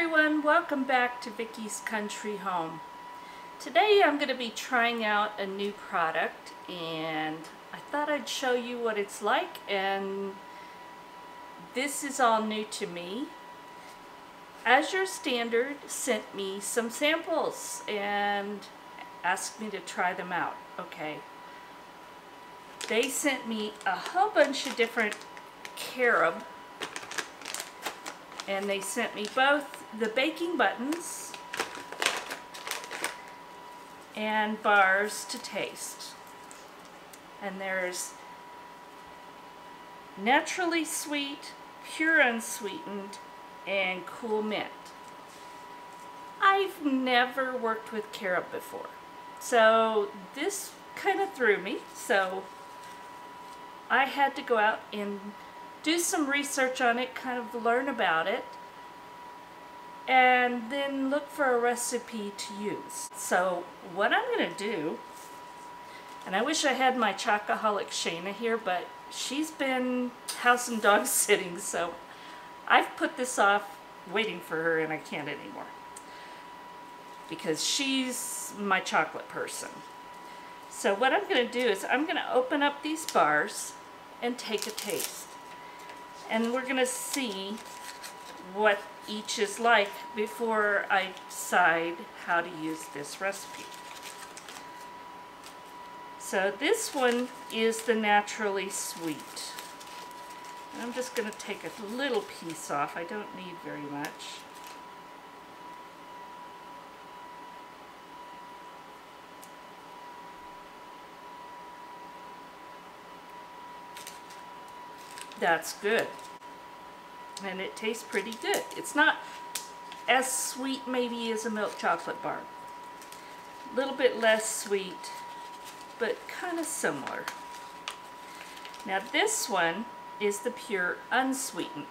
everyone, welcome back to Vickie's Country Home. Today I'm going to be trying out a new product and I thought I'd show you what it's like, and this is all new to me. Azure Standard sent me some samples and asked me to try them out. Okay. They sent me a whole bunch of different carob, and they sent me both the baking buttons and bars to taste. And there's naturally sweet, pure unsweetened, and cool mint. I've never worked with carob before, so this kind of threw me. So I had to go out and do some research on it, kind of learn about it, and then look for a recipe to use. So what I'm going to do, and I wish I had my chocoholic Shayna here, but she's been house and dog sitting, so I've put this off waiting for her, and I can't anymore because she's my chocolate person. So what I'm going to do is I'm going to open up these bars and take a taste. And we're going to see what each is like before I decide how to use this recipe. So this one is the naturally sweet. And I'm just going to take a little piece off. I don't need very much. That's good. And it tastes pretty good. It's not as sweet maybe as a milk chocolate bar. A little bit less sweet, but kind of similar. Now this one is the pure unsweetened.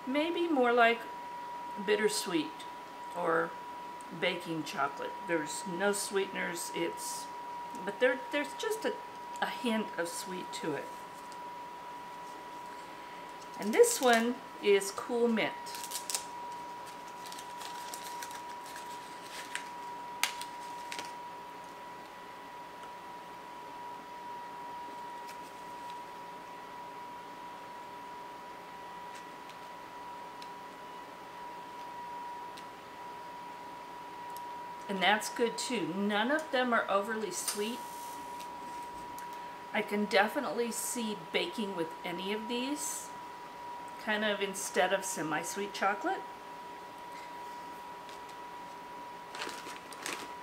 Maybe more like bittersweet or baking chocolate. There's no sweeteners, but there's just a hint of sweet to it. And this one is cool mint. And that's good too. None of them are overly sweet. I can definitely see baking with any of these, kind of instead of semi-sweet chocolate.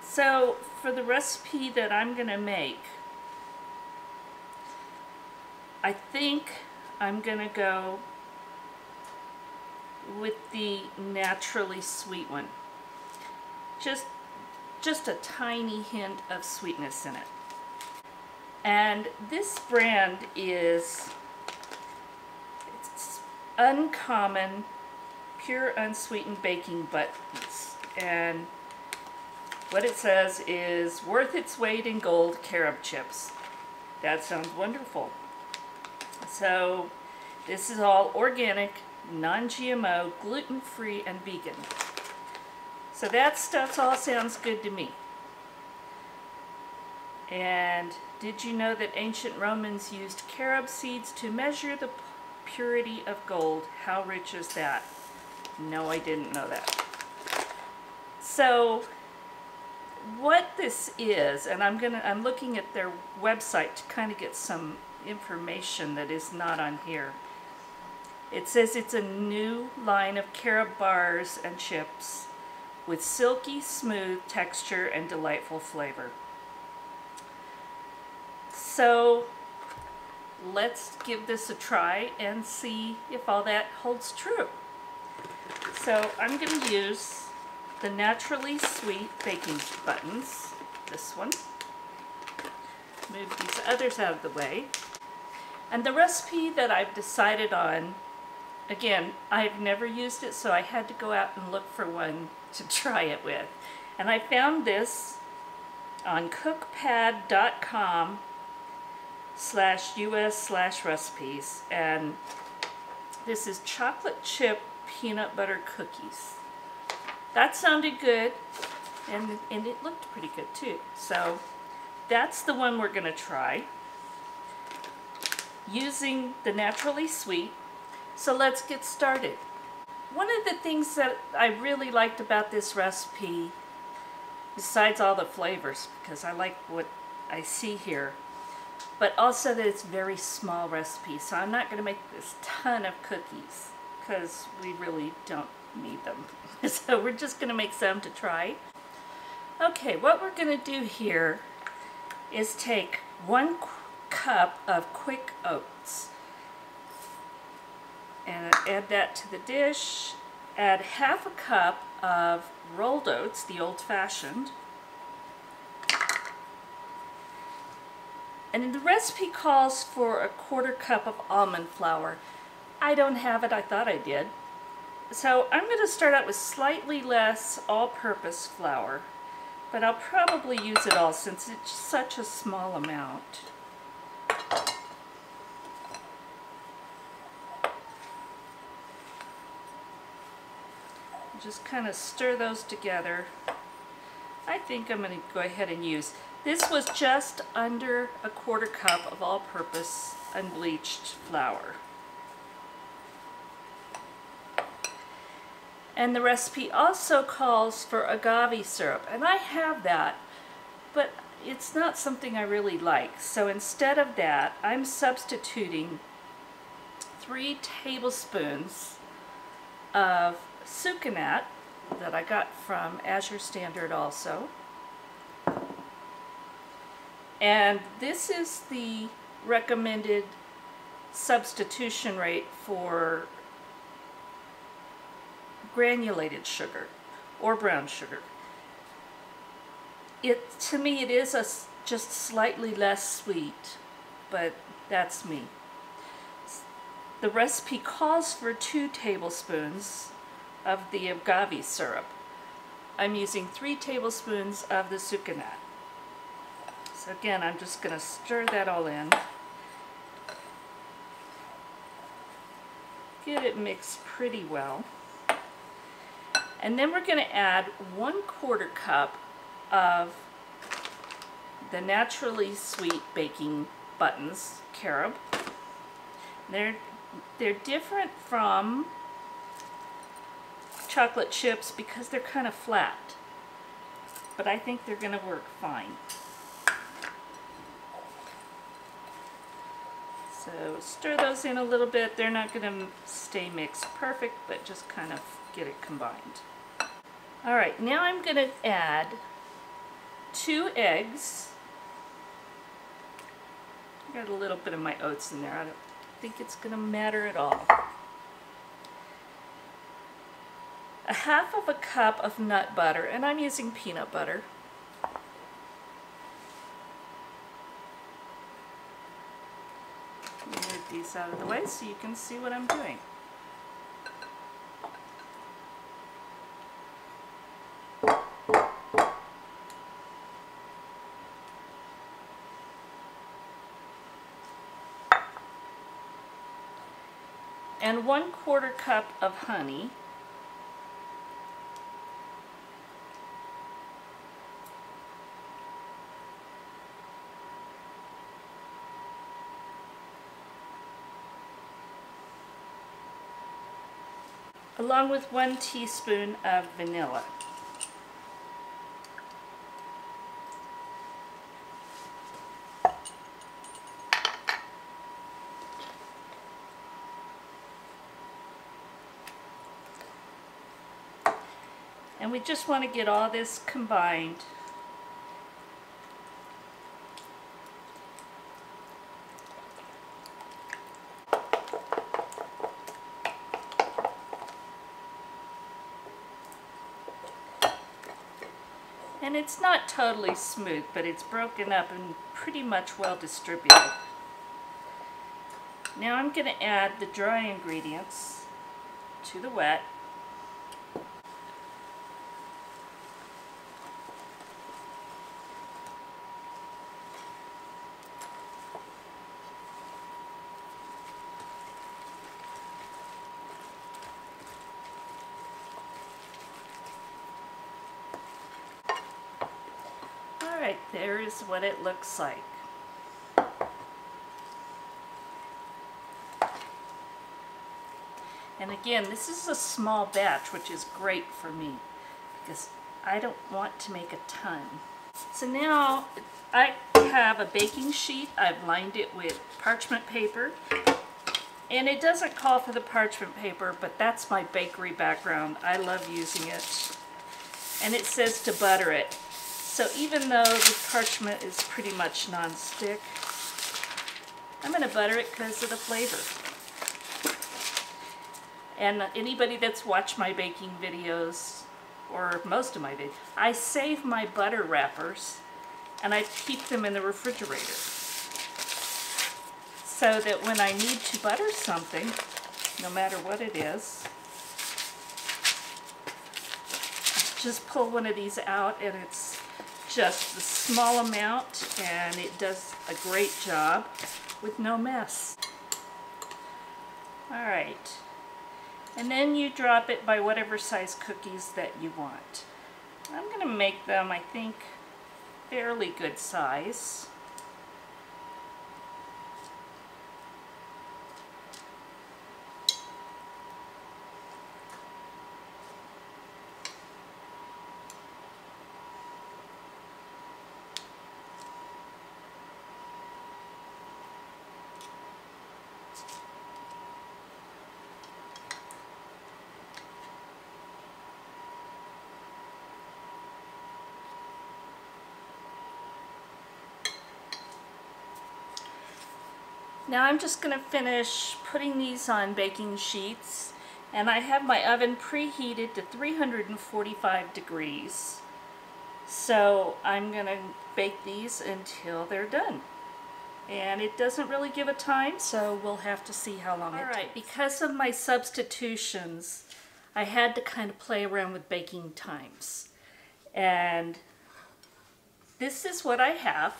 So for the recipe that I'm going to make, I think I'm going to go with the naturally sweet one. Just a tiny hint of sweetness in it. And this brand is Uncommon Pure Unsweetened Baking Buttons. And what it says is worth its weight in gold carob chips. That sounds wonderful. So this is all organic, non-GMO, gluten-free, and vegan. So that stuff all sounds good to me. And did you know that ancient Romans used carob seeds to measure the purity of gold? How rich is that? No, I didn't know that. So what this is, and I'm looking at their website to kind of get some information that is not on here. It says it's a new line of carob bars and chips with silky smooth texture and delightful flavor. So let's give this a try and see if all that holds true. So I'm going to use the naturally sweet baking buttons, this one. Move these others out of the way. And the recipe that I've decided on Again, I've never used it, so I had to go out and look for one to try it with. And I found this on cookpad.com/US/recipes, and this is chocolate chip peanut butter cookies. That sounded good, and it looked pretty good too. So that's the one we're going to try, using the naturally sweet. So let's get started. One of the things that I really liked about this recipe, besides all the flavors, because I like what I see here, but also that it's a very small recipe. So I'm not going to make this ton of cookies because we really don't need them. So we're just going to make some to try. Okay, what we're going to do here is take 1 cup of quick oats and add that to the dish. Add 1/2 cup of rolled oats, the old-fashioned. And the recipe calls for 1/4 cup of almond flour. I don't have it, I thought I did. So I'm going to start out with slightly less all-purpose flour, but I'll probably use it all since it's such a small amount. Just kind of stir those together. I think I'm going to go ahead and use, this was just under 1/4 cup of all-purpose unbleached flour. And the recipe also calls for agave syrup, and I have that, but it's not something I really like. So instead of that, I'm substituting 3 tablespoons of Sucanat that I got from Azure Standard also. And this is the recommended substitution rate for granulated sugar or brown sugar. To me, it is just slightly less sweet, but that's me. The recipe calls for 2 tablespoons of the agave syrup. I'm using 3 tablespoons of the Sucanat. So again, I'm just going to stir that all in. Get it mixed pretty well. And then we're going to add 1/4 cup of the naturally sweet baking buttons, Carob. They're different from chocolate chips because they're kind of flat, but I think they're going to work fine. So stir those in a little bit. They're not going to stay mixed perfect, but just kind of get it combined. All right, now I'm going to add 2 eggs. I got a little bit of my oats in there. I don't think it's going to matter at all. 1/2 cup of nut butter, and I'm using peanut butter. Move these out of the way so you can see what I'm doing. And 1/4 cup of honey. Along with 1 teaspoon of vanilla. And we just want to get all this combined. And it's not totally smooth, but it's broken up and pretty much well distributed. Now I'm going to add the dry ingredients. to the wet. Alright, there is what it looks like. And again, this is a small batch, which is great for me because I don't want to make a ton. So now I have a baking sheet. I've lined it with parchment paper. And it doesn't call for the parchment paper, but that's my bakery background. I love using it. And it says to butter it. So even though the parchment is pretty much non-stick, I'm going to butter it because of the flavor. And anybody that's watched my baking videos, or most of my videos, I save my butter wrappers and I keep them in the refrigerator. So that when I need to butter something, no matter what it is, just pull one of these out and it's just a small amount and it does a great job with no mess. Alright, and then you drop it by whatever size cookies that you want. I'm going to make them, I think, fairly good size. Now I'm just going to finish putting these on baking sheets, and I have my oven preheated to 345 degrees. So I'm going to bake these until they're done. And it doesn't really give a time, so we'll have to see how long it takes. Alright, because of my substitutions, I had to kind of play around with baking times. And this is what I have.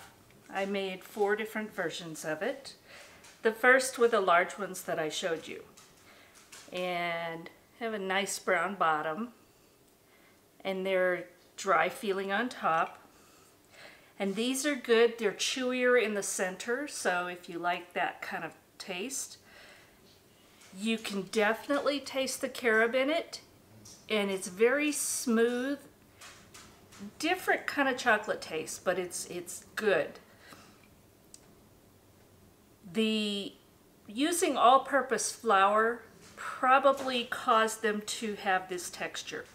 I made 4 different versions of it. The first were the large ones that I showed you. And have a nice brown bottom. And they're dry feeling on top. And these are good. They're chewier in the center, so if you like that kind of taste. You can definitely taste the carob in it. And it's very smooth. Different kind of chocolate taste, but it's good. The using all-purpose flour probably caused them to have this texture.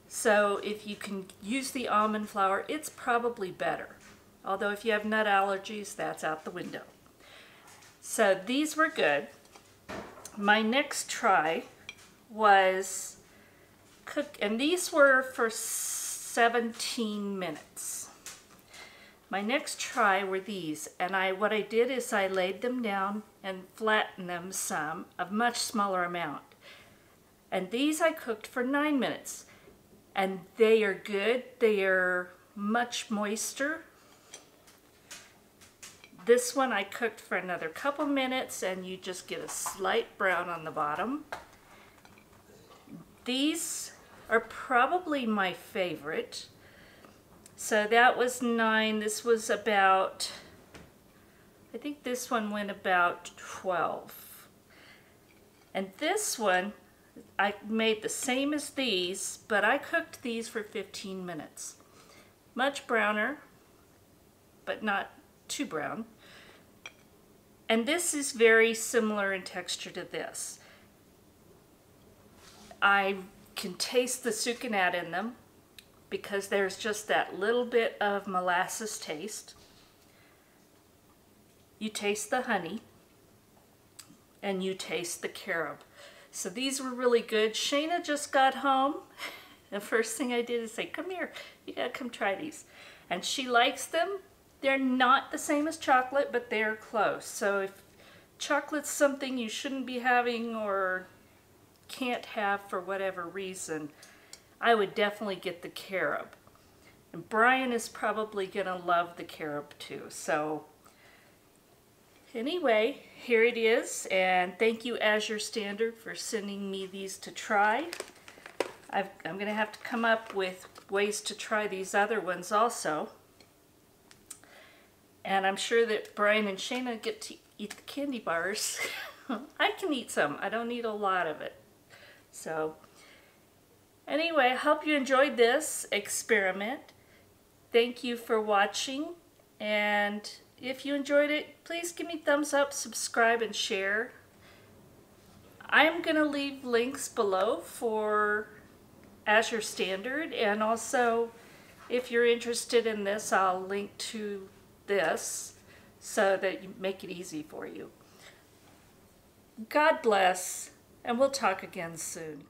So if you can use the almond flour, it's probably better. Although if you have nut allergies, that's out the window. So these were good. My next try was cook, and these were for 17 minutes. My next try were these, and what I did is I laid them down and flattened them some, a much smaller amount. And these I cooked for 9 minutes. And they are good. They are much moister. This one I cooked for another couple minutes, and you just get a slight brown on the bottom. These are probably my favorite. So that was 9. This was about, I think this one went about 12. And this one, I made the same as these, but I cooked these for 15 minutes. Much browner, but not too brown. And this is very similar in texture to this. I can taste the sucanat in them because there's just that little bit of molasses taste. You taste the honey, and you taste the carob. So these were really good. Shayna just got home. The first thing I did is say, come here, you gotta come try these. And she likes them. They're not the same as chocolate, but they're close. So if chocolate's something you shouldn't be having or can't have for whatever reason, I would definitely get the Carob. And Brian is probably going to love the Carob too. So anyway, here it is, and thank you Azure Standard for sending me these to try. I'm going to have to come up with ways to try these other ones also. And I'm sure that Brian and Shayna get to eat the candy bars. I can eat some. I don't need a lot of it. So anyway, I hope you enjoyed this experiment. Thank you for watching, and if you enjoyed it, please give me a thumbs up, subscribe, and share. I'm going to leave links below for Azure Standard, and also if you're interested in this, I'll link to this so that you make it easy for you. God bless, and we'll talk again soon.